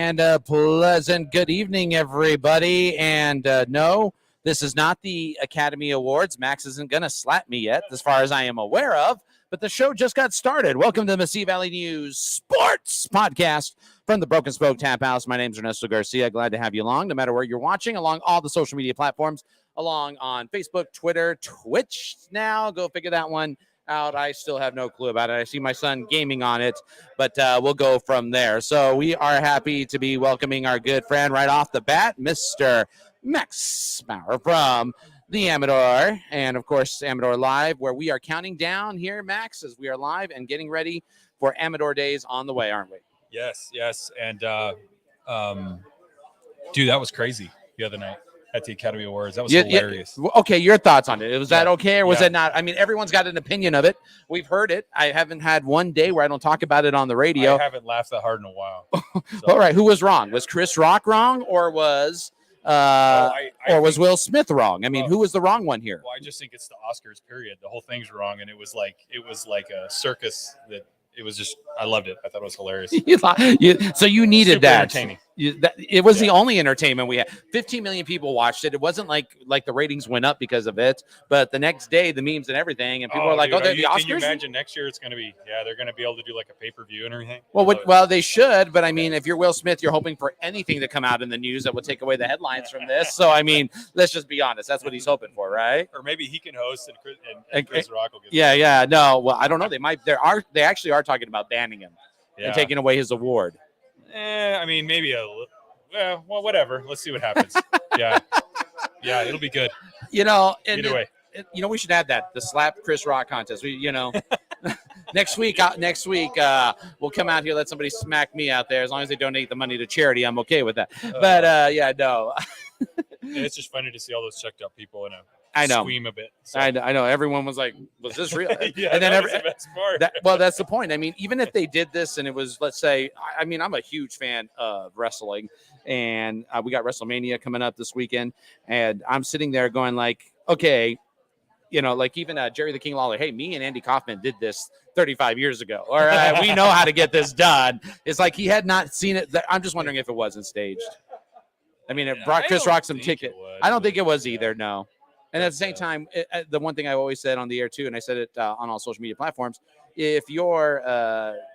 And a pleasant good evening, everybody. And no, this is not the Academy Awards. Max isn't going to slap me yet, as far as I am aware of. But the show just got started. Welcome to the Mesilla Valley News Sports Podcast from the Broken Spoke Taphouse. My name is Ernesto Garcia. Glad to have you along, no matter where you're watching, along all the social media platforms, along on Facebook, Twitter, Twitch now. Go figure that one out. I still have no clue about it. I see my son gaming on it, but we'll go from there. So we are happy to be welcoming our good friend right off the bat, Mr. Max Bauer from the Amador, and of course Amador Live, where we are counting down here, Max, as we are live and getting ready for Amador Days on the way, aren't we? Yes. And dude, that was crazy the other night at the Academy Awards. That was hilarious. Okay, your thoughts on it. Was that okay, or was it not? I mean, everyone's got an opinion of it. We've heard it. I haven't had one day where I don't talk about it on the radio. I haven't laughed that hard in a while. So. All right, who was wrong? Was Chris Rock wrong, or was was Will Smith wrong? I mean, who was the wrong one here? Well, I just think it's the Oscars, period. The whole thing's wrong, and it was like a circus that. It was just, I loved it. I thought it was hilarious. So you needed Super that. Entertaining. It was the only entertainment we had. 15 million people watched it. It wasn't like the ratings went up because of it, but the next day, the memes and everything, and people were like, dude, the Oscars? Can you imagine next year it's going to be, they're going to be able to do like a pay-per-view and everything? Well, they should, but I mean, if you're Will Smith, you're hoping for anything to come out in the news that would take away the headlines from this. So, I mean, let's just be honest. That's what he's hoping for, right? Or maybe he can host and Chris Rock will get No, well, I don't know. They actually are talking about banning him and taking away his award. I mean, maybe well, whatever. Let's see what happens. Yeah, it'll be good. Either way. We should add that, the slap Chris Rock contest. Next week, we'll come out here, let somebody smack me out there. As long as they donate the money to charity, I'm okay with that. But no. It's just funny to see all those checked out people scream a bit. So. I know. Everyone was like, "Was this real?" Yeah, and then that was the best part. That's the point. I mean, even if they did this and it was, let's say, I mean, I'm a huge fan of wrestling, and we got WrestleMania coming up this weekend, and I'm sitting there going like, okay, like even Jerry the King Lawler, hey, me and Andy Kaufman did this 35 years ago. All right, we know how to get this done. It's like he had not seen it. I'm just wondering if it wasn't staged. I mean, it brought Chris Rock some ticket. I don't think it was either, no. And at the same time, the one thing I always said on the air, too, and I said it on all social media platforms, if you're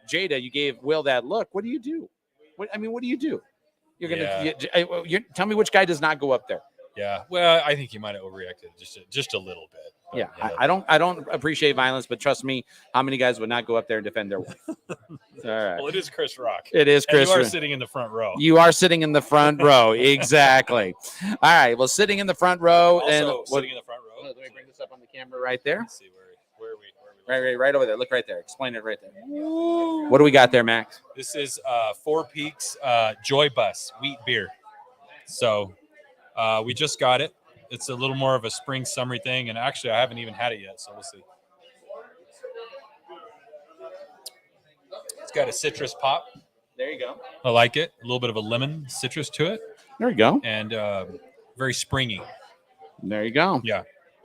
Jada, you gave Will that look, what do you do? What do you do? You're going to tell me which guy does not go up there. Yeah, well, I think he might have overreacted just a little bit. Yeah, I don't appreciate violence, but trust me, how many guys would not go up there and defend their wife? All right. Well, it is Chris Rock. It is Chris. And you are sitting in the front row. You are sitting in the front row, exactly. All right, well, sitting in the front row, sitting in the front row. Let me bring this up on the camera right there. Let's see where are we? Right over there. Look right there. Explain it right there. What do we got there, Max? This is Four Peaks Joy Bus wheat beer. So we just got it. It's a little more of a spring summery thing, and actually I haven't even had it yet, so we'll see. It's got a citrus pop. There you go. I like it. A little bit of a lemon citrus to it. There you go. And very springy. There you go. Yeah,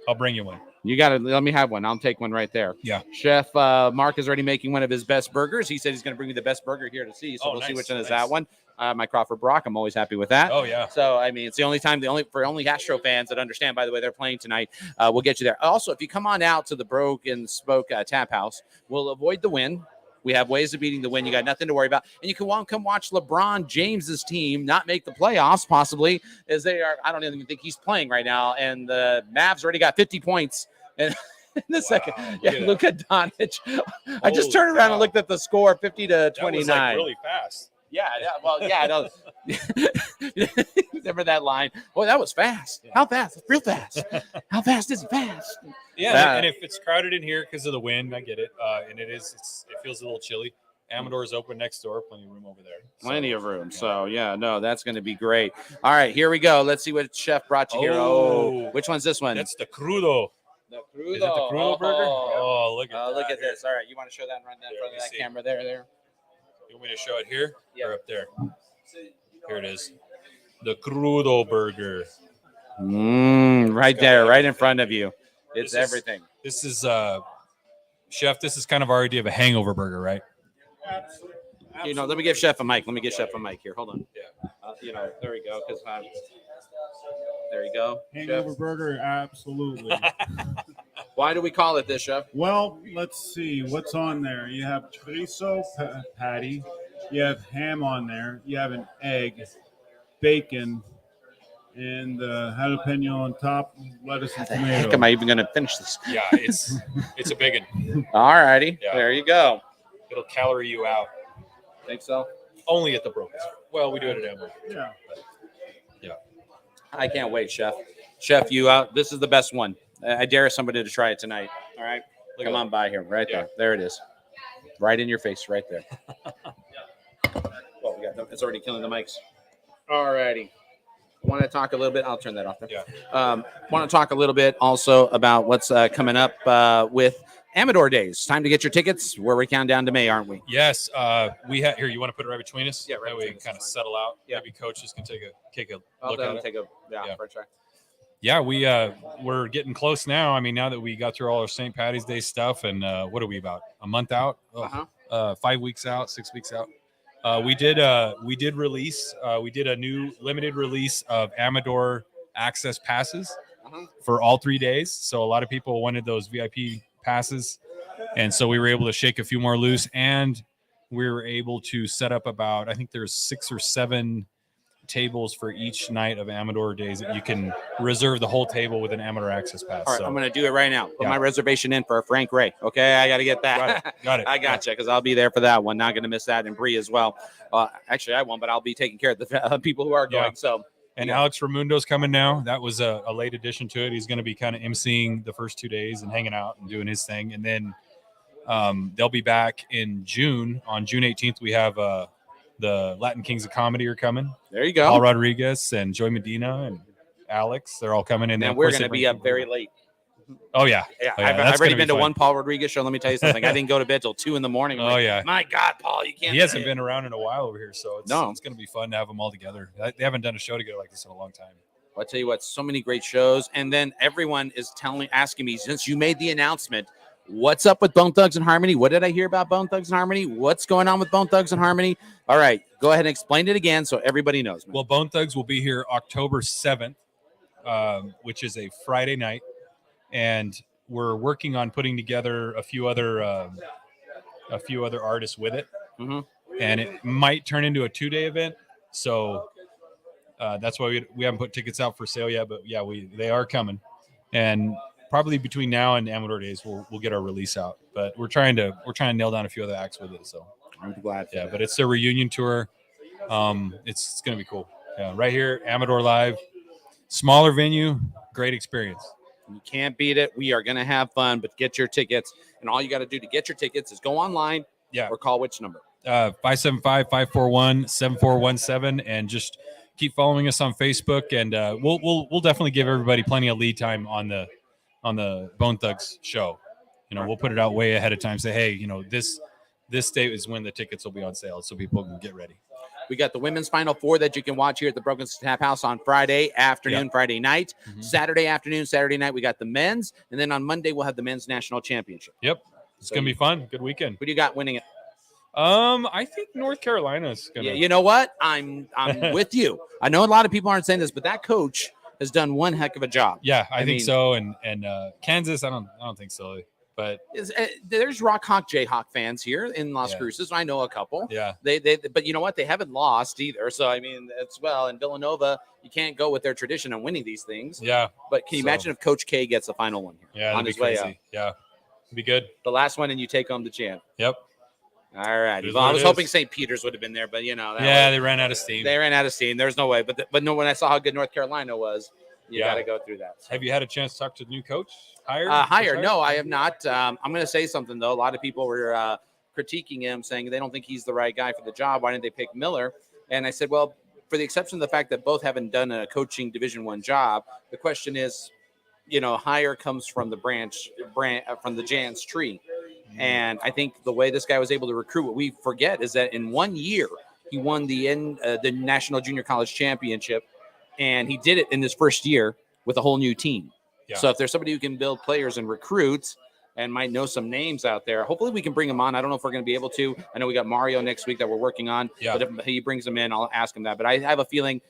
I'll bring you one. You got to let me have one. I'll take one right there. Yeah. Chef Mark is already making one of his best burgers. He said he's going to bring me the best burger here to see. So we'll see which one is that one. My Crawford Brock. I'm always happy with that. Oh, yeah. So, I mean, it's the only time, for only Astro fans that understand, by the way, they're playing tonight. We'll get you there. Also, if you come on out to the Broken Spoke Tap House, we'll avoid the win. We have ways of beating the win. You got nothing to worry about. And you can come watch LeBron James's team not make the playoffs, possibly, as they are. I don't even think he's playing right now. And the Mavs already got 50 points. And in the second, look at Doncic. I just turned around and looked at the score, 50-29. That was like really fast. Yeah. Well, yeah. No. Remember that line? Boy, that was fast. Yeah. How fast? Real fast. How fast is it fast? Yeah, and if it's crowded in here because of the wind, I get it. And it feels a little chilly. Amador's open next door, plenty of room over there. Plenty of room. So, that's going to be great. All right, here we go. Let's see what Chef brought you here. Oh, which one's this one? That's the crudo. The crudo. Is it the crudo burger? Oh, look at that. Look at this. All right, you want to show that right in front of that camera there? You want me to show it here or up there? Here it is. The crudo burger. Right there, right in front of you. It's everything. This is, Chef, this is kind of our idea of a hangover burger, right? Absolutely. Let me give Chef a mic. Here. Hold on. Yeah. There we go. There you go. Hangover Chef. burger, absolutely. Why do we call it this, Chef? Well, let's see what's on there. You have chorizo patty, you have ham on there, you have an egg, bacon, and jalapeno on top, lettuce and tomato. Heck, am I even going to finish this? Yeah, it's a big one. All righty. Yeah. There you go. It'll calorie you out. Think so? Only at the Broken. Well, we do it at Emerald. Yeah. Yeah. I can't wait, Chef. Chef, you out. This is the best one. I dare somebody to try it tonight. All right? Come on by here. Right there. There it is. Right in your face. Right there. Well, it's already killing the mics. All righty. Want to talk a little bit? I'll turn that off there. Yeah. Want to talk a little bit also about what's coming up with Amador Days. Time to get your tickets. We're counting down to May, aren't we? Yes. We have here. You want to put it right between us? Yeah, right. That way we can kind of settle out. Yeah. Maybe coaches can take a I'll look at it. take a for a try. Yeah, we're getting close now. I mean, now that we got through all our St. Patty's Day stuff, and what are we about a month out? 5 weeks out, 6 weeks out. We did release. We did a new limited release of Amador access passes for all 3 days. So a lot of people wanted those VIP passes, and so we were able to shake a few more loose, and we were able to set up about, I think there's 6 or 7 tables for each night of Amador Days that you can reserve the whole table with an Amador access pass. All right, so I'm going to do it right now. Put my reservation in for Frank Ray. Okay, I got to get that. Got it. I got you, because I'll be there for that one. Not going to miss that, and Bree as well. Actually, I won't, but I'll be taking care of the people who are going. Yeah. So, and Alex Raimundo's coming now. That was a late addition to it. He's going to be kind of emceeing the first 2 days and hanging out and doing his thing. And then they'll be back in June. On June 18th, we have the Latin Kings of Comedy are coming. There you go. Paul Rodriguez and Joy Medina and Alex. They're all coming in. And we're going to be up very late. Oh, yeah. Yeah, Oh, yeah. I've already been to one Paul Rodriguez show. Let me tell you something. I didn't go to bed till 2 a.m. Oh, yeah. My God, Paul, you can't. He hasn't been around in a while over here, so it's No. it's going to be fun to have them all together. They haven't done a show together like this in a long time. I'll tell you what, so many great shows. And then everyone is asking me, since you made the announcement, what's up with Bone Thugs and Harmony? What did I hear about Bone Thugs and Harmony? What's going on with Bone Thugs and Harmony? All right, go ahead and explain it again so everybody knows. Man. Well, Bone Thugs will be here October 7th, which is a Friday night. And we're working on putting together a few other artists with it. Mm-hmm. And it might turn into a 2-day event. So that's why we haven't put tickets out for sale yet. But, yeah, they are coming. And probably between now and Amador Days, we'll get our release out. But we're trying to nail down a few other acts with it. So I'm glad. Yeah, but it's their reunion tour. It's gonna be cool. Yeah, right here, Amador Live, smaller venue, great experience. You can't beat it. We are gonna have fun, but get your tickets. And all you got to do to get your tickets is go online. Yeah, or call which number? 575-541-7417, and just keep following us on Facebook. And we'll definitely give everybody plenty of lead time on the Bone Thugs show. We'll put it out way ahead of time. Say, hey, this date is when the tickets will be on sale, so people can get ready. We got the women's Final Four that you can watch here at the Broken Taphouse on Friday afternoon, Friday night. Saturday afternoon, Saturday night, we got the men's. And then on Monday, we'll have the men's national championship. Yep. It's going to be fun. Good weekend. Who do you got winning it? I think North Carolina's going to. You know what? I'm with you. I know a lot of people aren't saying this, but that coach has done one heck of a job. Yeah, I think so. And Kansas, I don't think so. But there's Rock Hawk Jayhawk fans here in Las Cruces. I know a couple. Yeah. But you know what? They haven't lost either. So I mean, as well. And Villanova, you can't go with their tradition on winning these things. Yeah. But can you imagine if Coach K gets the final one here? Yeah, on his way up? Yeah, it'd be good. The last one, and you take home the champ. Yep. All right. Well, I was hoping St. Peter's would have been there, but you know. They ran out of steam. They ran out of steam. There's no way. But no, when I saw how good North Carolina was, you got to go through that. So. Have you had a chance to talk to the new coach? Higher? No, I have not. I'm going to say something, though. A lot of people were critiquing him, saying they don't think he's the right guy for the job. Why didn't they pick Miller? And I said, well, for the exception of the fact that both haven't done a coaching Division I job, the question is, higher comes from the branch from the Jan's tree. And I think the way this guy was able to recruit, what we forget is that in 1 year, he won the National Junior College Championship, and he did it in his first year with a whole new team. Yeah. So if there's somebody who can build players and recruit and might know some names out there, hopefully we can bring him on. I don't know if we're going to be able to. I know we got Mario next week that we're working on. Yeah. But if he brings him in, I'll ask him that. But I have a feeling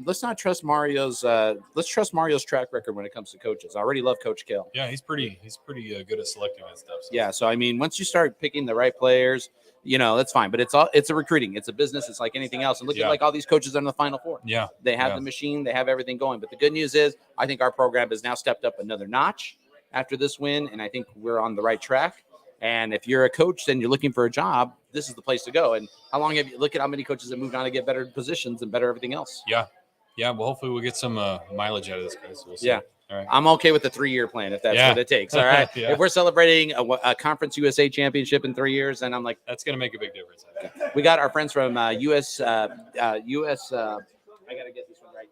let's not trust Mario's. Let's trust Mario's track record when it comes to coaches. I already love Coach Kill. Yeah, he's pretty good at selecting that stuff. So. Yeah, so I mean, once you start picking the right players, that's fine. But it's a recruiting. It's a business. It's like anything else. And look at like all these coaches in the Final Four. Yeah, they have the machine. They have everything going. But the good news is, I think our program has now stepped up another notch after this win, and I think we're on the right track. And if you're a coach and you're looking for a job, this is the place to go. And how long have you look at how many coaches have moved on to get better positions and better everything else? Yeah. Yeah. Well, hopefully we'll get some mileage out of this guy. So we'll see. Yeah. All right. I'm okay with the 3-year plan if that's what it takes. All right. Yeah. If we're celebrating a Conference USA championship in 3 years, then I'm like, that's going to make a big difference. Okay. We got our friends from US. I got to get this one right.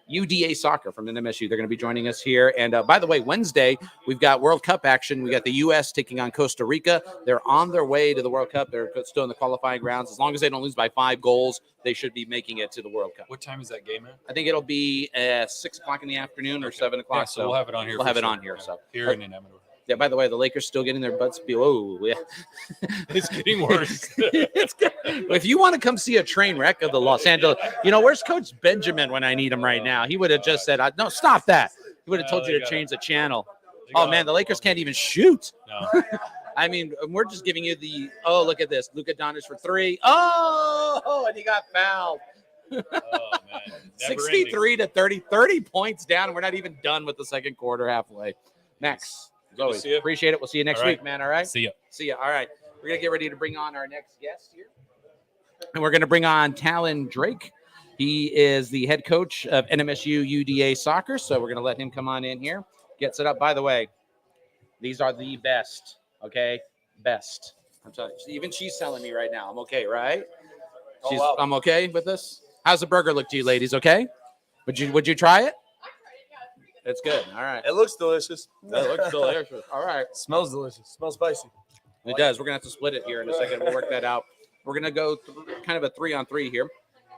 UDA Soccer from NMSU. They're going to be joining us here. And by the way, Wednesday, we've got World Cup action. We got the U.S. taking on Costa Rica. They're on their way to the World Cup. They're still in the qualifying rounds. As long as they don't lose by 5 goals, they should be making it to the World Cup. What time is that game at? I think it'll be 6 o'clock in the afternoon or 7 o'clock. Yeah, so we'll have it on here. We'll have it on here. So here in Amador. Yeah, by the way, the Lakers still getting their butts beat. Oh, yeah. It's getting worse. If you want to come see a train wreck of the Los Angeles, where's Coach Benjamin when I need him right now? He would have just said, no, stop that. He would have told you to change the channel. Oh, man, the Lakers can't even shoot. No. I mean, we're just giving you look at this. Luka Doncic for 3. Oh, and he got fouled. Oh, man. 63 to 30 points down, and we're not even done with the second quarter halfway. Max, as always, appreciate it. We'll see you next week, man. All right? See ya. All right. We're going to get ready to bring on our next guest here. And we're going to bring on Talon Drake. He is the head coach of NMSU UDA Soccer. So we're going to let him come on in here, get set up. By the way, these are the best, okay? Best. I'm telling you. Even she's telling me right now I'm okay, right? I'm okay with this. How's the burger look to you, ladies? Okay? Would you try it? It's good. All right. It looks delicious. It looks delicious. All right. Smells delicious. Smells spicy. It does. We're going to have to split it here in a second. We'll work that out. We're going to go kind of a 3-on-3 here.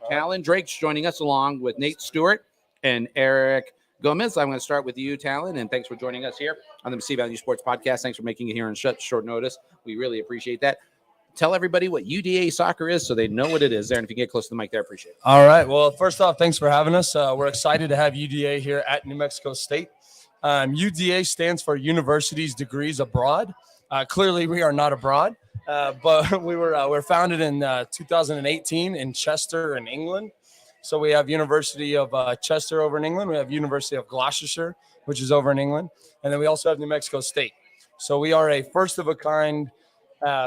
Talon Drake's joining us along with Nate Stewart and Eric Gomez. I'm going to start with you, Talon, and thanks for joining us here on the Mesilla Valley Sports Podcast. Thanks for making it here on short notice. We really appreciate that. Tell everybody what UDA Soccer is so they know what it is there. And if you can get close to the mic there, I appreciate it. All right. Well, first off, thanks for having us. We're excited to have UDA here at New Mexico State. UDA stands for Universities Degrees Abroad. Clearly, we are not abroad, but we're founded in 2018 in Chester, in England. So we have University of Chester over in England. We have University of Gloucestershire, which is over in England. And then we also have New Mexico State. So we are a first-of-a-kind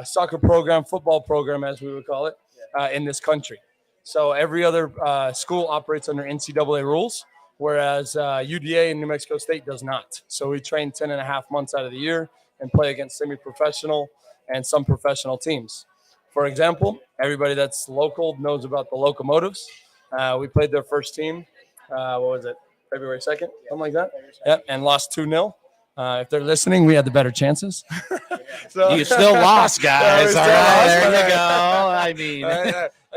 soccer program, football program, as we would call it, in this country. So every other school operates under NCAA rules, whereas UDA in New Mexico State does not. So we train 10 and a half months out of the year and play against semi-professional and some professional teams. For example, everybody that's local knows about the Locomotives. We played their first team, February 2nd, something like that? Yep, and lost 2-0. If they're listening, we had the better chances. So, you still lost, guys. All right, there you go. I mean,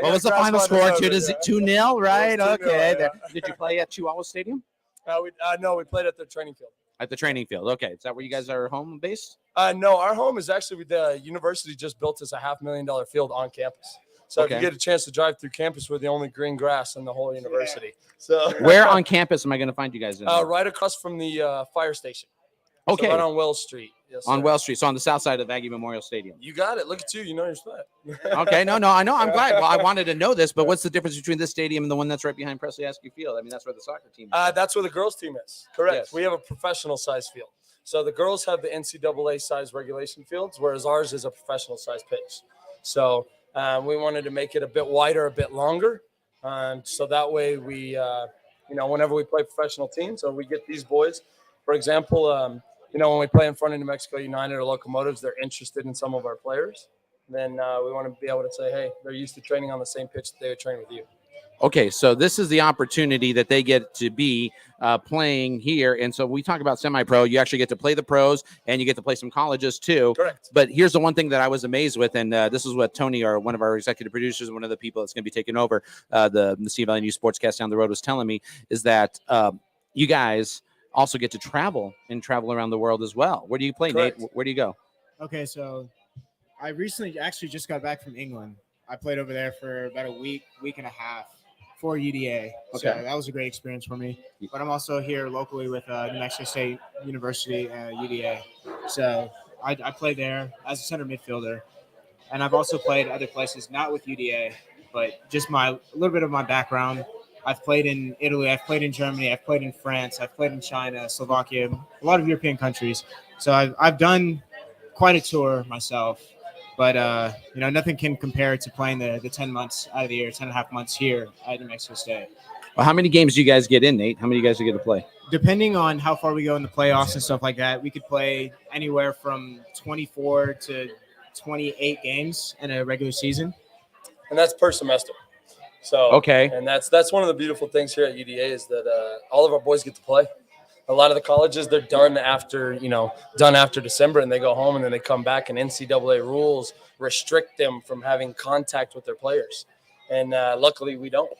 What was the final score? 2-0, right? 2-0, Okay. yeah. Did you play at Chihuahua Stadium? No, we played at the training field. At the training field. Okay. Is that where you guys are home based? No, our home is actually the university just built us a $500,000 field on campus. So if you get a chance to drive through campus, we're the only green grass in the whole university. So where on campus am I going to find you guys in? Right across from the fire station. Okay. So right on Wells Street. Yes, on sir. Wells Street. So on the south side of Aggie Memorial Stadium. You got it. Look at you. You know your spot. Okay. No, I know. I'm glad. Well, I wanted to know this, but what's the difference between this stadium and the one that's right behind Presley Askew Field? I mean, that's where the soccer team is. That's where the girls team is. Correct. Yes. We have a professional size field. So the girls have the NCAA size regulation fields, whereas ours is a professional size pitch. So we wanted to make it a bit wider, a bit longer. So that way we, whenever we play professional teams or we get these boys, for example, when we play in front of New Mexico United or Locomotives, they're interested in some of our players. Then we want to be able to say, hey, they're used to training on the same pitch that they would train with you. Okay, so this is the opportunity that they get to be playing here. And so we talk about semi-pro. You actually get to play the pros, and you get to play some colleges too. Correct. But here's the one thing that I was amazed with, and this is what Tony, or one of our executive producers, one of the people that's going to be taking over the CVLNU Sportscast down the road, was telling me, is that you guys also get to travel around the world as well. Where do you play, Correct. Nate? Where do you go? Okay, so I recently actually just got back from England. I played over there for about a week and a half for UDA. So Okay. that was a great experience for me. But I'm also here locally with New Mexico State University, UDA. So I play there as a center midfielder. And I've also played other places, not with UDA, but just a little bit of my background. I've played in Italy, I've played in Germany, I've played in France, I've played in China, Slovakia, a lot of European countries. So I've done quite a tour myself. But, nothing can compare to playing the 10 months out of the year, 10 and a half months here at New Mexico State. Well, how many games do you guys get in, Nate? How many you guys do you get to play? Depending on how far we go in the playoffs and stuff like that, we could play anywhere from 24 to 28 games in a regular season. And that's per semester. So Okay. And that's one of the beautiful things here at UDA is that all of our boys get to play. A lot of the colleges, they're done after December, and they go home and then they come back, and NCAA rules restrict them from having contact with their players. And luckily we don't.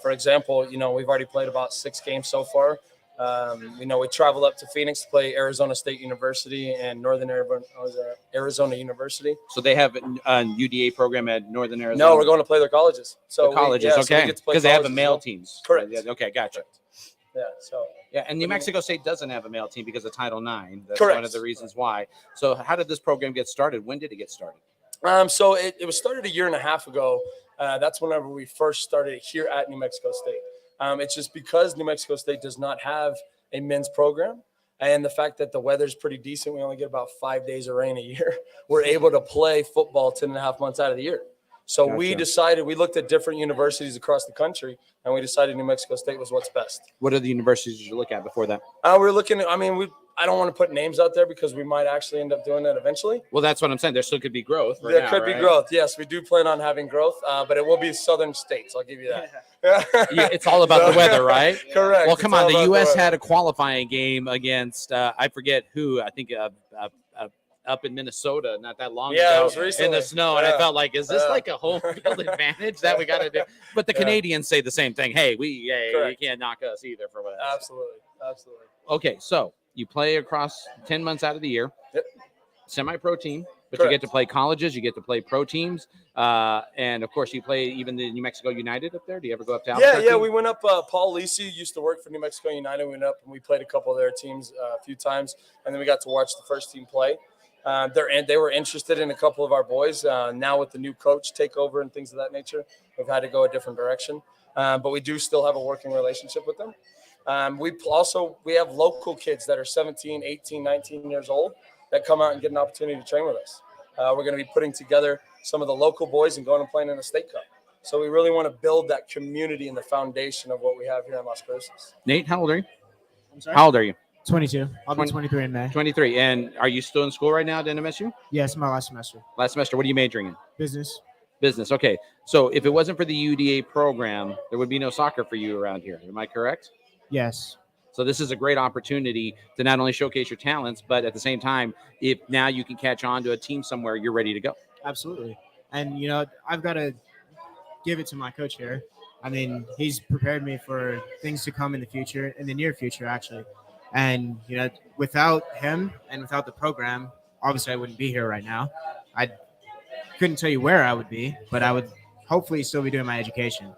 For example, we've already played about 6 games so far. We traveled up to Phoenix to play Arizona State University and Northern Arizona University. So they have a UDA program at Northern Arizona? No, we're going to play their colleges. So the colleges, okay. Because they have a male teams. Correct. Yeah, okay, gotcha. Yeah, so. Yeah, and New Mexico State doesn't have a male team because of Title IX. That's Correct. one of the reasons why. So how did this program get started? When did it get started? So it was started a year and a half ago. That's whenever we first started here at New Mexico State. It's just because New Mexico State does not have a men's program, and the fact that the weather's pretty decent, we only get about 5 days of rain a year. We're able to play football 10 and a half months out of the year. So Gotcha. we looked at different universities across the country, and we decided New Mexico State was what's best. What are the universities you look at before that? We're looking at, I don't want to put names out there because we might actually end up doing that eventually. Well, that's what I'm saying. There still could be growth. There could be growth. Yes, we do plan on having growth, but it will be southern states. I'll give you that. Yeah, it's all about the weather, right? Correct. Well, come on. The U.S. had a qualifying game against, I forget who, I think up in Minnesota not that long Yeah, it ago was recently. in the snow. And I Yeah. felt like, is this Yeah. like a home field advantage that we got to do? But the Yeah. Canadians say the same thing. Hey, you Correct. can't knock us either for what. Absolutely. Okay, so you play across 10 months out of the year. Yep. Semi-pro team, but Correct. you get to play colleges, you get to play pro teams, and of course you play even the New Mexico United up there. Do you ever go up to Albuquerque? Yeah, we went up. Paul Lisi used to work for New Mexico United. We went up and we played a couple of their teams a few times, and then we got to watch the first team play. They were interested in a couple of our boys. Now with the new coach takeover and things of that nature, we've had to go a different direction. But we do still have a working relationship with them. We have local kids that are 17, 18, 19 years old that come out and get an opportunity to train with us. We're going to be putting together some of the local boys and going and playing in the state cup. So we really want to build that community and the foundation of what we have here in Las Cruces. Nate, how old are you? I'm sorry? How old are you? 22. I'll be 20 23 in May. 23. And are you still in school right now at NMSU? Yes, my last semester. Last semester, what are you majoring in? Business. Business. Okay. So if it wasn't for the UDA program, there would be no soccer for you around here. Am I correct? Yes. So this is a great opportunity to not only showcase your talents, but at the same time, if now you can catch on to a team somewhere, you're ready to go. Absolutely. And, I've got to give it to my coach here. I mean, he's prepared me for things to come in the future, in the near future, actually. And, without him and without the program, obviously I wouldn't be here right now. I couldn't tell you where I would be, but I would hopefully still be doing my education.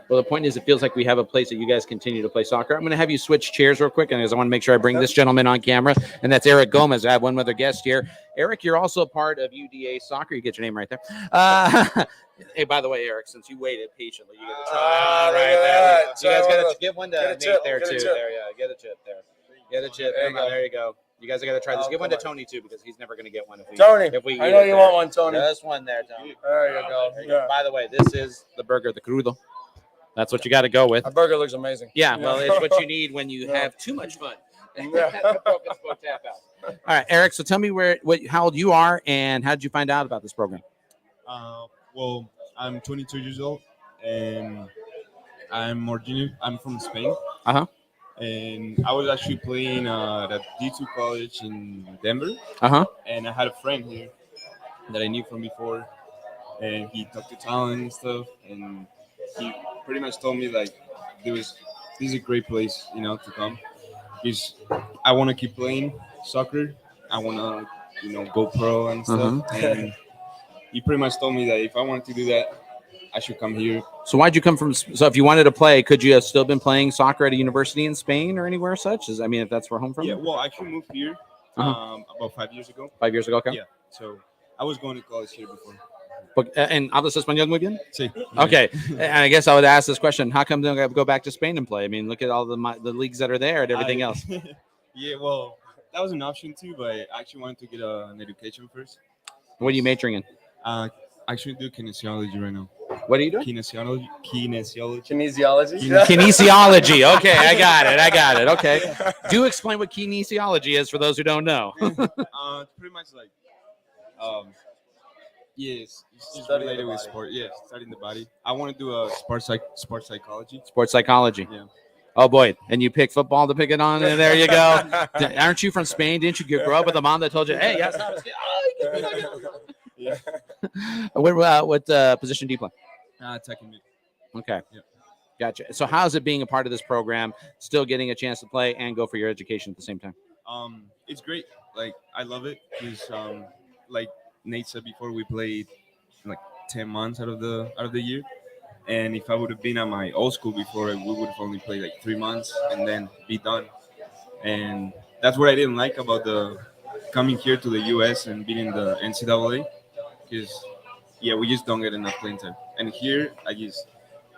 Well, the point is, it feels like we have a place that you guys continue to play soccer. I'm going to have you switch chairs real quick, and I want to make sure I bring this gentleman on camera, and that's Eric Gomez. I have one other guest here. Eric, you're also a part of UDA Soccer. You get your name right there. Hey, by the way, Eric, since you waited patiently, you get a try right there. You guys got to give one to Nate there, too. There, yeah, get a chip there. Get a chip. There you go. You guys are going to try this. Give one to Tony, too, because he's never going to get one. If we I know you want one, Tony. Just one there, Tony. There you go. Yeah. By the way, this is the burger, the crudo. That's what you got to go with. Our burger looks amazing. Yeah, well, it's what you need when you have too much fun. All right, Eric. So tell me how old you are, and how did you find out about this program? Well, I'm 22 years old, and I'm from Spain. And I was actually playing at D2 college in Denver. And I had a friend here that I knew from before, and he talked to talent and stuff, and he pretty much told me like this is a great place, to come. Because I want to keep playing soccer. I want to, go pro and stuff. And he pretty much told me that if I wanted to do that, I should come here. So why'd you come from? So if you wanted to play, could you have still been playing soccer at a university in Spain or anywhere such? If that's where home from? Yeah, well, I actually moved here about 5 years ago. 5 years ago, okay. Yeah, so I was going to college here before. ¿En hablas español muy bien? Sí. Okay, and I guess I would ask this question: how come they don't go back to Spain and play? I mean, look at all the leagues that are there and everything else. Yeah, well, that was an option too, but I actually wanted to get an education first. What are you majoring in? I actually do kinesiology right now. What are you doing? Kinesiology. Kinesiology. Okay, I got it. Okay. Do explain what kinesiology is for those who don't know. Pretty much like, yes, it's related with sport. Yeah, studying the body. I want to do a sports psychology. Sports psychology. Yeah. Oh boy, and you pick football to pick it on, and there you go. Aren't you from Spain? Didn't you grow up with a mom that told you, "Hey, yes, yeah." What position do you play? Attacking mid. Okay. Yeah. Gotcha. So how's it being a part of this program, still getting a chance to play and go for your education at the same time? It's great. Like, I love it because, like Nate said before, we played like 10 months out of the year. And if I would have been at my old school before, we would have only played like 3 months and then be done. And that's what I didn't like about coming here to the U.S. and being in the NCAA, because we just don't get enough playing time. And here, I just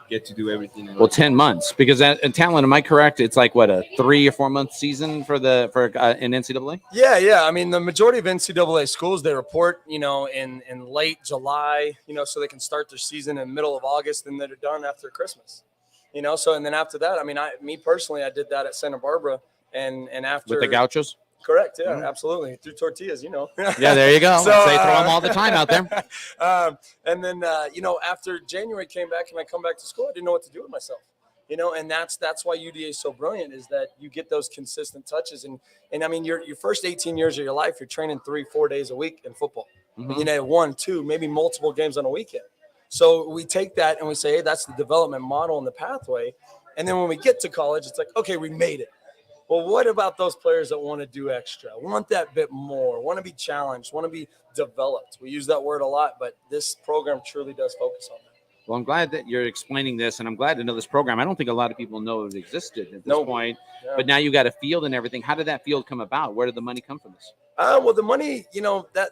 get to do everything. Well, 10 months, because in Talent, am I correct? It's like what, a 3 or 4 month season for in NCAA? Yeah. I mean, the majority of NCAA schools, they report, in late July, so they can start their season in the middle of August, and they're done after Christmas. So and then after that, I mean, me personally, I did that at Santa Barbara, and after with the Gauchos. Correct. Yeah, absolutely. Through tortillas, Yeah, there you go. So, they throw them all the time out there. And then, after January came back and I come back to school, I didn't know what to do with myself. And that's why UDA is so brilliant, is that you get those consistent touches. And I mean, your first 18 years of your life, you're training 3-4 days a week in football. And, 1, 2, maybe multiple games on a weekend. So we take that and we say, hey, that's the development model and the pathway. And then when we get to college, it's like, okay, we made it. Well, what about those players that want to do extra, want that bit more, want to be challenged, want to be developed? We use that word a lot, but this program truly does focus on that. Well, I'm glad that you're explaining this, and I'm glad to know this program. I don't think a lot of people know it existed at this point, but now you got a field and everything. How did that field come about? Where did the money come from this? Well, the money,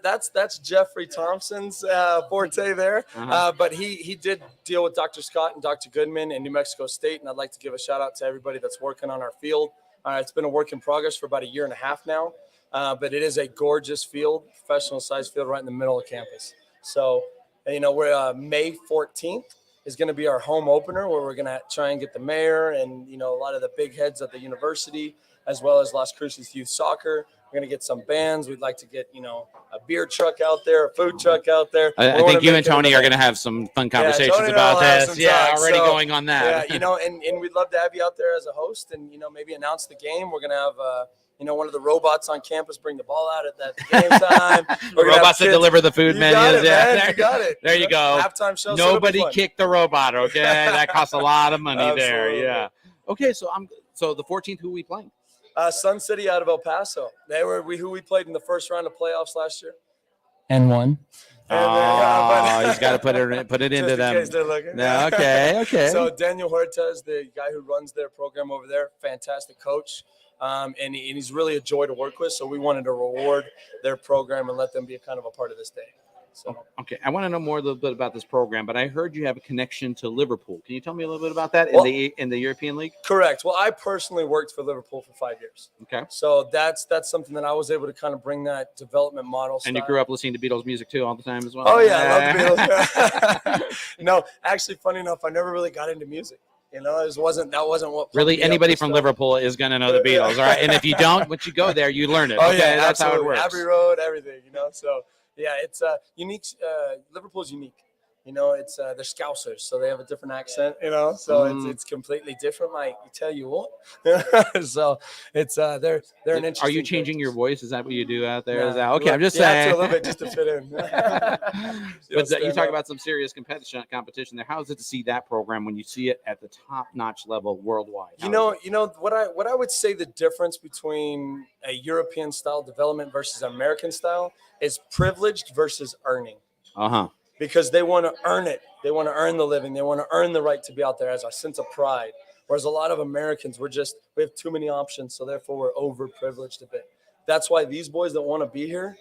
that's Jeffrey Thompson's forte there. But he did deal with Dr. Scott and Dr. Goodman in New Mexico State, and I'd like to give a shout out to everybody that's working on our field. It's been a work in progress for about 1.5 years now, but it is a gorgeous field, professional-sized field right in the middle of campus. So, we're May 14th is going to be our home opener, where we're going to try and get the mayor and, a lot of the big heads of the university, as well as Las Cruces Youth Soccer. We're going to get some bands. We'd like to get, a beer truck out there, a food truck out there. I think you and Tony are going to have some fun conversations about this. Yeah, already going on that. Yeah, and we'd love to have you out there as a host and, maybe announce the game. We're going to have, one of the robots on campus bring the ball out at that game time. We're gonna have Robots that kids- deliver the food You menus. got it, Yeah, man. You got it. There you go. Halftime show. so it'll be Nobody fun. kicked the robot. Okay, that costs a lot of money there. Absolutely. Yeah. Okay, so the 14th, who are we playing? Sun City out of El Paso. They were who we played in the first round of playoffs last year. And won. Oh, he's got to put it into Just in them. case they're looking. No, okay. So Daniel Huertas, the guy who runs their program over there, fantastic coach, and he's really a joy to work with. So we wanted to reward their program and let them be a kind of a part of this day. So Okay, I want to know more a little bit about this program, but I heard you have a connection to Liverpool. Can you tell me a little bit about that in the European League? correct. Well, I personally worked for Liverpool for 5 years. Okay. So that's something that I was able to kind of bring that development model. And you grew up listening to Beatles music too all the time as well? Oh yeah, I love the Beatles. No, actually, funny enough, I never really got into music. That wasn't what Really, pumped me up anybody and from stuff. Liverpool is going to know the Beatles, all right? And if you don't, once you go there, you learn it. Oh okay? yeah, That's absolutely. how it works. Abbey Road, everything. So yeah, it's unique. Liverpool's unique. It's they're Scousers, so they have a different accent. So it's completely different. I tell you what. So it's they're an interesting. Are you changing your voice? Is that what you do out there? No, Is that okay? I'm just you have saying. to a little bit just to fit in. But you talk about some serious competition there. How is it to see that program when you see it at the top-notch level worldwide? What I would say the difference between a European style development versus American style is privileged versus earning. Because they want to earn it. They want to earn the living. They want to earn the right to be out there as a sense of pride. Whereas a lot of Americans, we have too many options, so therefore we're overprivileged a bit. That's why these boys that want to be here,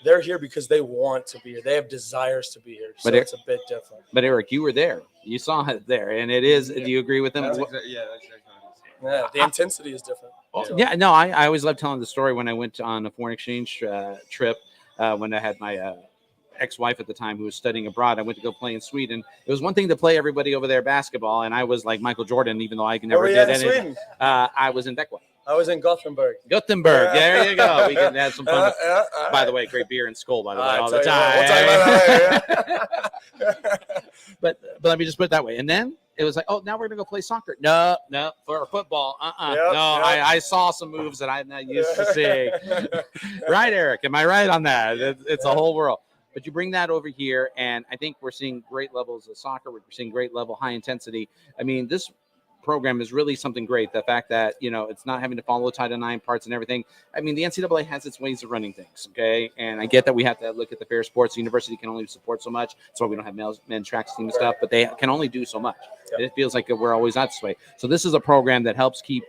they're here because they want to be here. They have desires to be here. So it's a bit different. But Eric, you were there. You saw it there, and it is. Yeah. Do you agree with them? That's exactly what it is. Yeah, the intensity is different. Yeah, no, I always love telling the story when I went on a foreign exchange trip when I had my ex-wife at the time who was studying abroad. I went to go play in Sweden. It was one thing to play everybody over there basketball, and I was like Michael Jordan, even though I never did anything. I was in Beckwa. I was in Gothenburg. There you go. We can have some fun. By the way, great beer and Skull, by the way, all the time. We'll talk about that later. But let me just put it that way. And then it was like, oh, now we're gonna go play soccer. No, for football. I saw some moves that I'm not used to seeing. Right, Eric? Am I right on that? It's a whole world. But you bring that over here, and I think we're seeing great levels of soccer. We're seeing great level, high intensity. I mean, this program is really something great. The fact that, it's not having to follow Title IX parts and everything. I mean, the NCAA has its ways of running things, okay? And I get that we have to look at the fair sports. The university can only support so much. That's why we don't have men's track team and stuff, but they can only do so much. Yep. It feels like we're always not this way. So this is a program that helps keep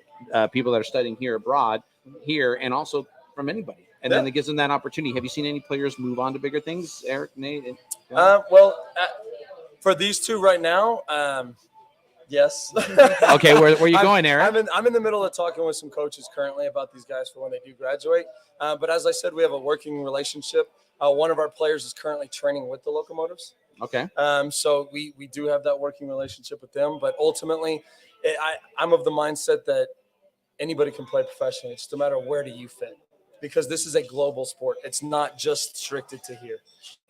people that are studying here abroad here, and also from anybody. And then it gives them that opportunity. Have you seen any players move on to bigger things, Eric, Nate? For these two right now, yes. Okay, where are you going, Eric? I'm in the middle of talking with some coaches currently about these guys for when they do graduate. But as I said, we have a working relationship. One of our players is currently training with the Locomotives. Okay. So we do have that working relationship with them. But ultimately, I'm of the mindset that anybody can play professionally. It's no matter where do you fit. Because this is a global sport. It's not just restricted to here.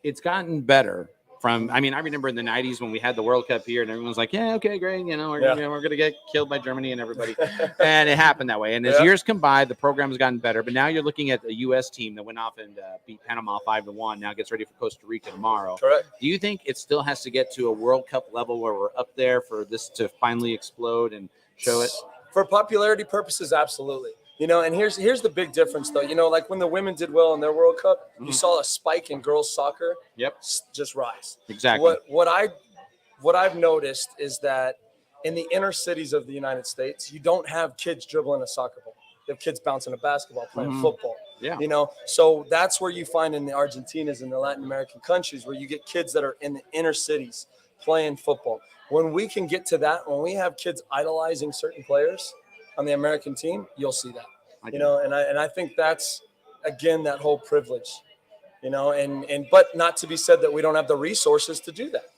It's gotten better. I remember in the 90s when we had the World Cup here and everyone's like, yeah, okay, great. We're going to get killed by Germany and everybody. And it happened that way. And as years come by, the program has gotten better. But now you're looking at the U.S. team that went off and beat Panama 5-1. Now gets ready for Costa Rica tomorrow. Correct. Do you think it still has to get to a World Cup level where we're up there for this to finally explode and show it? For popularity purposes, absolutely. And here's the big difference, though. Like when the women did well in their World Cup, you saw a spike in girls soccer. Yep. Just rise. Exactly. What I've noticed is that in the inner cities of the United States, you don't have kids dribbling a soccer ball. You have kids bouncing a basketball, playing football. Yeah. So that's where you find in the Argentinas and the Latin American countries where you get kids that are in the inner cities playing football. When we can get to that, when we have kids idolizing certain players on the American team, you'll see that, and I think that's, again, that whole privilege, but not to be said that we don't have the resources to do that.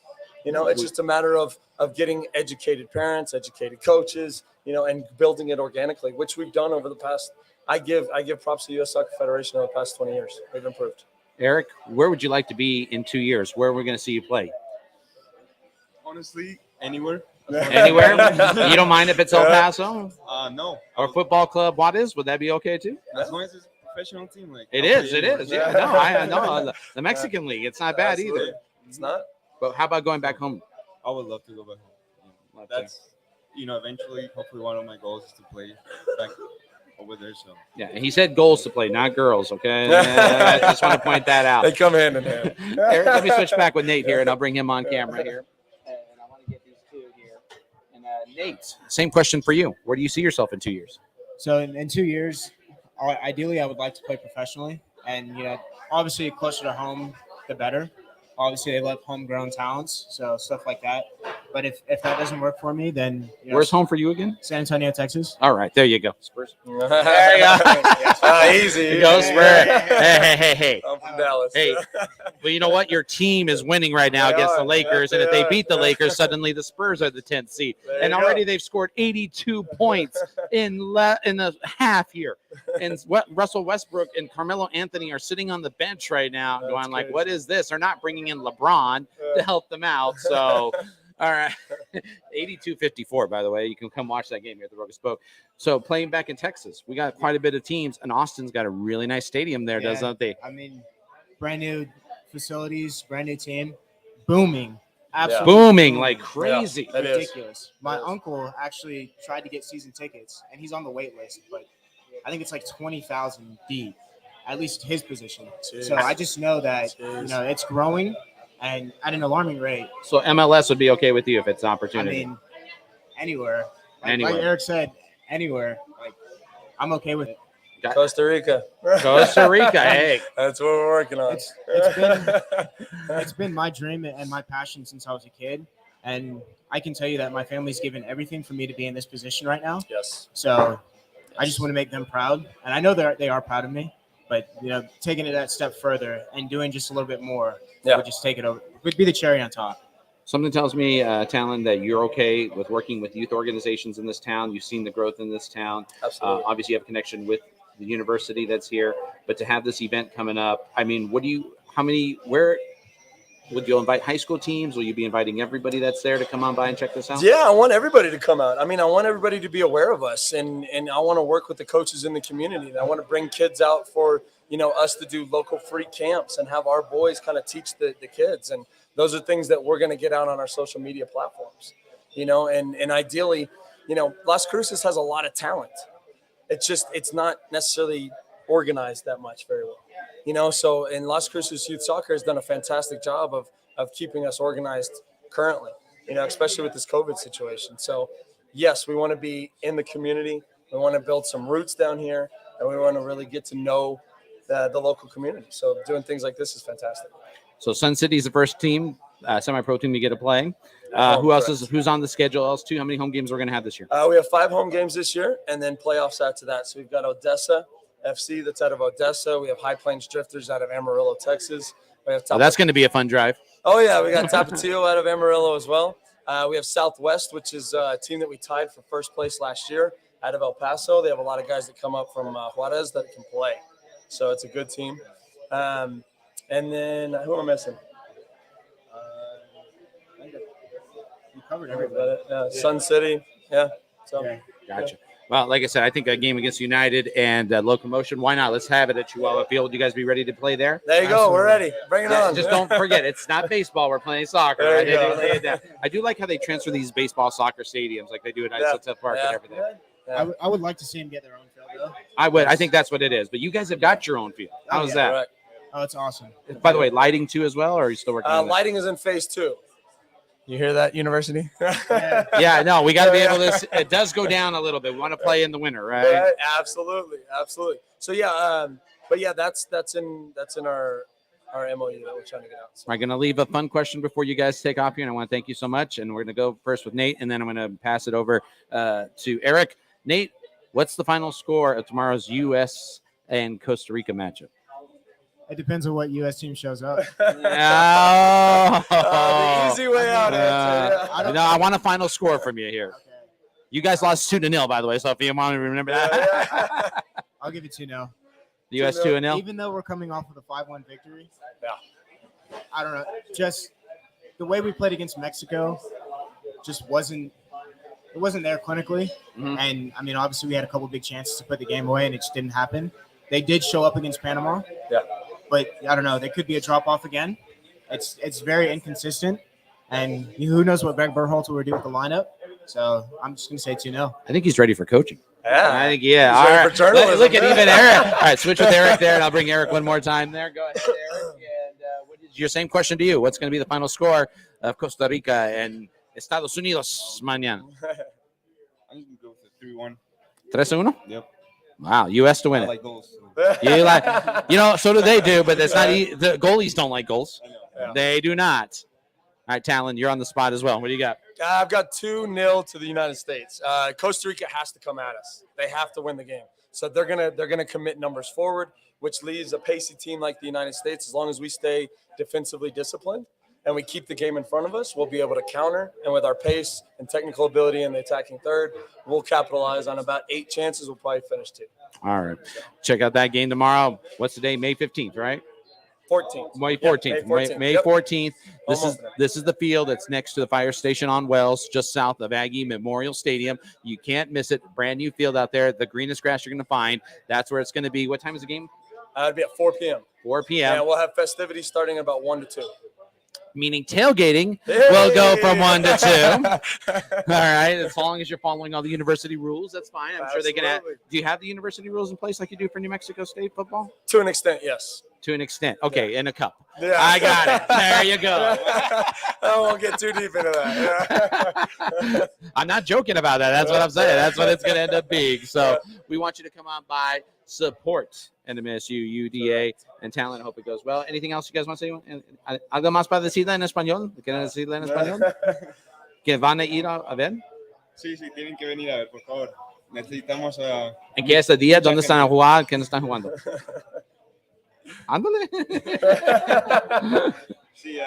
It's just a matter of getting educated parents, educated coaches, and building it organically, which we've done over the past. I give props to the U.S. Soccer Federation over the past 20 years. They've improved. Eric, where would you like to be in 2 years? Where are we going to see you play? Honestly, anywhere. Anywhere? You don't mind if it's El Paso No. or football club Juarez? Would that be okay too? As long as it's a professional team, like It I'll is. play It anywhere. is. Yeah. No, I know the Mexican League. It's not bad either. Absolutely. It's not. But how about going back home? I would love to go back home. Love to. That's eventually, hopefully, one of my goals is to play back over there. So Yeah, and he said goals to play, not girls. Okay, I just want to point that out. They come hand in hand. Eric, let me switch back with Nate here, and I'll bring him on camera here. And I want to get these two here. And Nate, same question for you. Where do you see yourself in 2 years? So in 2 years, ideally, I would like to play professionally, and obviously closer to home, the better. Obviously, they love homegrown talents, so stuff like that. But if that doesn't work for me, then Where's home for you again? San Antonio, Texas. All right, there you go. Spurs. There you go. Easy. Go Spurs. Hey. I'm from Dallas. Hey, well, you know what? Your team is winning right now They against are. the Lakers, Yeah, and if they they are. beat the Lakers, suddenly the Spurs are the 10th seed. There And you already go. they've scored 82 points in the half here. And Russell Westbrook and Carmelo Anthony are sitting on the bench right now, That's going like, crazy. "What is this?" They're not bringing in LeBron to help them out. So, all right, 82-54. By the way, you can come watch that game here at the Rogue Spoke. So playing back in Texas, we got quite a bit of teams, and Austin's got a really nice stadium there, Yeah. doesn't they? I mean, brand new facilities, brand new team, booming, absolutely Booming like crazy. It is. ridiculous. My It is. uncle actually tried to get season tickets, and he's on the wait list, but I think it's like 20,000 deep, at least his position. Jeez. So I just know that Jeez. it's growing, and at an alarming rate. So MLS would be okay with you if it's an I opportunity. mean, anywhere. Like Anywhere. Eric said, anywhere. Like I'm okay with it. Costa Rica. Costa Rica, hey. That's what we're working on. It's been my dream and my passion since I was a kid, and I can tell you that my family's given everything for me to be in this position right now. Yes. So I just want to make them proud, and I know they are proud of me. But taking it that step further and doing just a little bit more would just take it over. Would be the cherry on top. Something tells me, Talon, that you're okay with working with youth organizations in this town. You've seen the growth in this town. Absolutely. Obviously, you have a connection with the university that's here. But to have this event coming up, I mean, where would you invite high school teams? Will you be inviting everybody that's there to come on by and check this out? Yeah, I want everybody to come out. I mean, I want everybody to be aware of us, and I want to work with the coaches in the community. And I want to bring kids out for us to do local free camps and have our boys kind of teach the kids. And those are things that we're going to get out on our social media platforms. And ideally, Las Cruces has a lot of talent. It's not necessarily organized that much very well. So in Las Cruces Youth Soccer has done a fantastic job of keeping us organized currently, especially with this COVID situation. So yes, we want to be in the community. We want to build some roots down here, and we want to really get to know the local community. So doing things like this is fantastic. So Sun City is the first team, semi-pro team to get a play. Oh, Who's correct. on the schedule else too? How many home games we're going to have this year? We have 5 home games this year, and then playoffs after that. So we've got Odessa FC that's out of Odessa. We have High Plains Drifters out of Amarillo, Texas. We have That's going to be a fun drive. Oh, yeah. We got Taphouse out of Amarillo as well. We have Southwest, which is a team that we tied for first place last year out of El Paso. They have a lot of guys that come up from Juarez that can play. So it's a good team. And then who am I missing? You covered everybody. Sun City. Yeah. So Yeah. Gotcha. Well, like I said, I think a game against United and Locomotion, why not? Let's have it at Chihuahua Field. You guys be ready to play there? there you go. We're ready. Bring it on. Just don't forget, it's not baseball. We're playing soccer. There Right? you go. Lay it down. I do like how they transfer these baseball soccer stadiums like they do at Isotep Park and everything. Yeah. I would like to see them get their own field though. I would. I think that's what it is. But you guys have got your own field. How's that? Right. Oh, it's awesome. By the way, lighting too as well, or are you still working on that? Lighting is in phase 2. You hear that, University? Yeah, no, we got to be able to. It does go down a little bit. We want to play in the winter, right? Yeah, absolutely. So but yeah, that's in our MOU that we're trying to get out. So. I'm going to leave a fun question before you guys take off here, and I want to thank you so much. And we're going to go first with Nate, and then I'm going to pass it over to Eric. Nate, what's the final score of tomorrow's U.S. and Costa Rica matchup? It depends on what U.S. team shows up. The easy way out. I want a final score from you here. Okay. You guys lost 2-0, by the way. So if you want to remember that, I'll give it 2-0. U.S. 2-0. Even though we're coming off of a 5-1 victory. Yeah. I don't know. Just the way we played against Mexico just wasn't wasn't there clinically. Mhm. And I mean, obviously we had a couple big chances to put the game away, and it just didn't happen. They did show up against Panama. Yeah. But I don't know. They could be a drop off again. It's very inconsistent, and who knows what Greg Berhalter will do with the lineup. So I'm just gonna say 2-0. I think he's ready for coaching. Yeah. I think, yeah. He's All ready right. for journalism. Look at even Eric. All right, switch with Eric there, and I'll bring Eric one more time there. Go ahead, Eric. And what is your same question to you? What's going to be the final score of Costa Rica and Estados Unidos mañana? I'm gonna go with the 3-1. 3-1? Yep. Wow, U.S. to win I it. like goals. You like, so do they do, but it's not. The goalies don't like goals. I know. Yeah. They do not. All right, Talon, you're on the spot as well. What do you got? I've got 2-0 to the United States. Costa Rica has to come at us. They have to win the game. So they're gonna commit numbers forward, which leaves a pacey team like the United States. As long as we stay defensively disciplined and we keep the game in front of us, we'll be able to counter. And with our pace and technical ability in the attacking third, we'll capitalize on about 8 chances. We'll probably finish 2. All right. Check out that game tomorrow. What's the day? May 15th, right? 14th. May Yep, 14th. May 14th. May Yep. 14th. Home opener. This is the field that's next to the fire station on Wells, just south of Aggie Memorial Stadium. You can't miss it. Brand new field out there. The greenest grass you're going to find. That's where it's going to be. What time is the game? It'll be at 4 p.m. 4 p.m. Yeah, we'll have festivities starting about 1 to 2. Meaning tailgating will go from 1 to 2. All right. As long as you're following all the university rules, that's fine. I'm sure they can. Absolutely. Do you have the university rules in place like you do for New Mexico State football? To an extent, yes. To an extent. Okay, in a cup. Yeah. I got it. There you go. I won't get too deep into that. Yeah. I'm not joking about that. That's what I'm saying. That's what it's going to end up being. So we want you to come on by, support NMSU, UDA, and Talent. I hope it goes well. Anything else you guys want to say? ¿Algo más para decirla en español? ¿Quieren decirla en español? ¿Que van a ir a ver? Sí, tienen que venir a ver, por favor. Necesitamos a... ¿En qué este día? ¿Dónde están a jugar? ¿Quién están jugando? Ándale. Sí,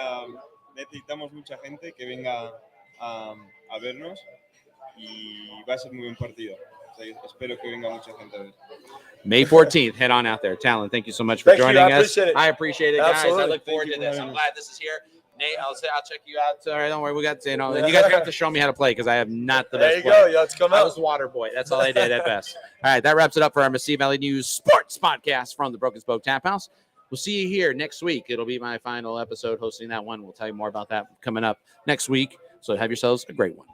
necesitamos mucha gente que venga a vernos y va a ser muy buen partido. O sea, espero que venga mucha gente a ver. May 14th. Head on out there. Talent, thank you so much for joining us. Appreciate it. I appreciate it, guys. Absolutely. I look forward to this. I'm glad this is here. Nate, I'll check you out. All right, don't worry. We got, and you guys have to show me how to play because I have not the best There you play. go. You have to come I out. was water boy. That's all I did at best. All right, that wraps it up for our Mesilla Valley News Sports Podcast from the Broken Spoke Tap House. We'll see you here next week. It'll be my final episode hosting that one. We'll tell you more about that coming up next week. So have yourselves a great one.